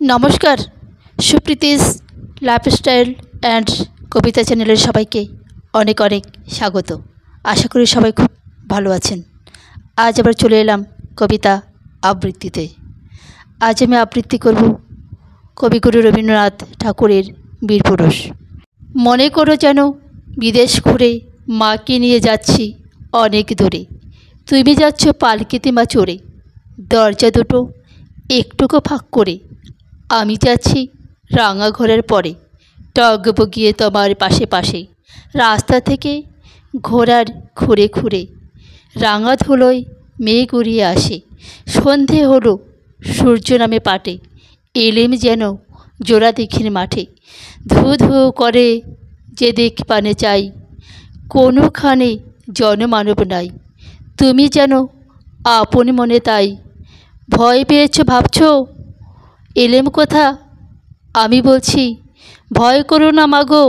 নমস্কার, Supriti's lifestyle and কবিতা চ্যানেলের সবাইকে অনেক অনেক স্বাগত। আশা করি সবাই খুব ভালো আছেন। আজ আবার চলে এলাম কবিতা আবৃত্তিতে। আজ আমি আবৃত্তি করব কবিগুরু রবীন্দ্রনাথ ঠাকুরের বীরপুরুষ। মনে করো যেন বিদেশ ঘুরে মাকে নিয়ে যাচ্ছি অনেক দূরে, তুমি যাচ্ছ পালকিতে মা চড়ে, দরজা দুটো একটুকু ফাঁক করে। আমি যাচ্ছি রাঙা ঘরের পরে, টগবো গিয়ে তোমার পাশে পাশে। রাস্তা থেকে ঘোড়ার খুঁড়ে খুঁড়ে রাঙা ধুলোয় মেঘ উড়িয়ে আসে। সন্ধে হলো, সূর্য নামে পাটে, এলেম যেন জোড়া দিঘির মাঠে। ধু ধু করে যে দিক পানে চাই, কোনোখানে জনমানব নাই। তুমি যেন আপন মনে তাই, ভয় পেয়েছ ভাবছ এলেম কোথা। আমি বলছি ভয় করো না মাগো,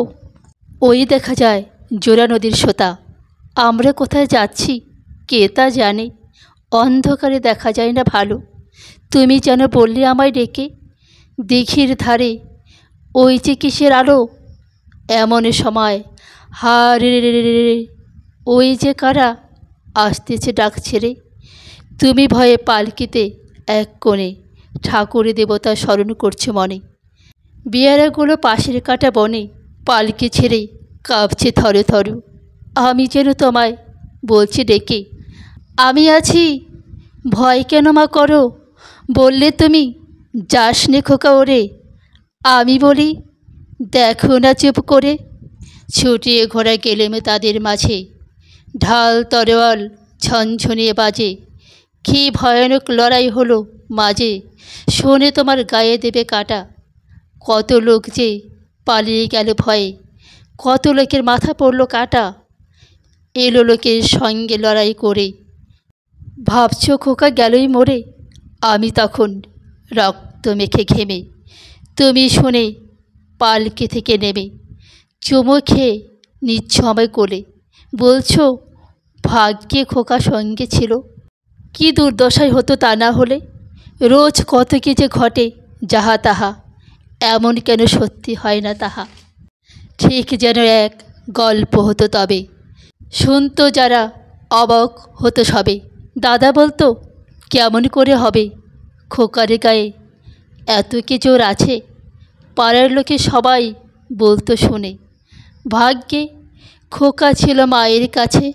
ওই দেখা যায় জোড়া নদীর সোতা। আমরা কোথায় যাচ্ছি কে তা জানে, অন্ধকারে দেখা যায় না ভালো। তুমি যেন বললে আমায় ডেকে, দিঘির ধারে ওই যে কিসের আলো। এমন সময় হা রে রে রে রে, ওই যে কারা আসতেছে ডাক ছেড়ে। তুমি ভয়ে পালকিতে এক কোণে ঠাকুরে দেবতা স্মরণ করছে মনে। বিয়ারাগুলো পাশের কাটা বনে পালকি ছেড়ে কাঁপছে থরে থর। আমি যেন তোমায় বলছি ডেকে, আমি আছি, ভয় কেন মা করো। বললে তুমি যাস নে খোকা ওরে। আমি বলি দেখো না চুপ করে। ছুটিয়ে ঘোড়া গেলেম তাদের মাঝে, ঢাল তরোয়াল ঝনঝনিয়ে বাজে। কী ভয়ানক লড়াই হলো মাঝে, শোনে তোমার গায়ে দেবে কাটা। কত লোক যে পালিয়ে গেল ভয়ে, কত লোকের মাথা পড়ল কাটা। এলো লোকের সঙ্গে লড়াই করে, ভাবছ খোকা গেলই মরে। আমি তখন রক্ত মেখে ঘেমে, তুমি শুনে পালকি থেকে নেমে চুমো খেয়ে নিচ্ছ আমায় কোলে। বলছো ভাগ্যে খোকা সঙ্গে ছিল, কি দুর্দশাই হতো তা না হলে। রোজ কত কি যে ঘটে যাহা তাহা, এমন কেন সত্যি হয় না তাহা। ঠিক যেন এক গল্প হতো তবে, শুনতো যারা অবাক হতো সবে। দাদা বলতো কেমন করে হবে, খোকারে গায়ে এত কি জোর আছে। পাড়ার লোকে সবাই বলতো শুনে, ভাগ্যে খোকা ছিল মায়ের কাছে।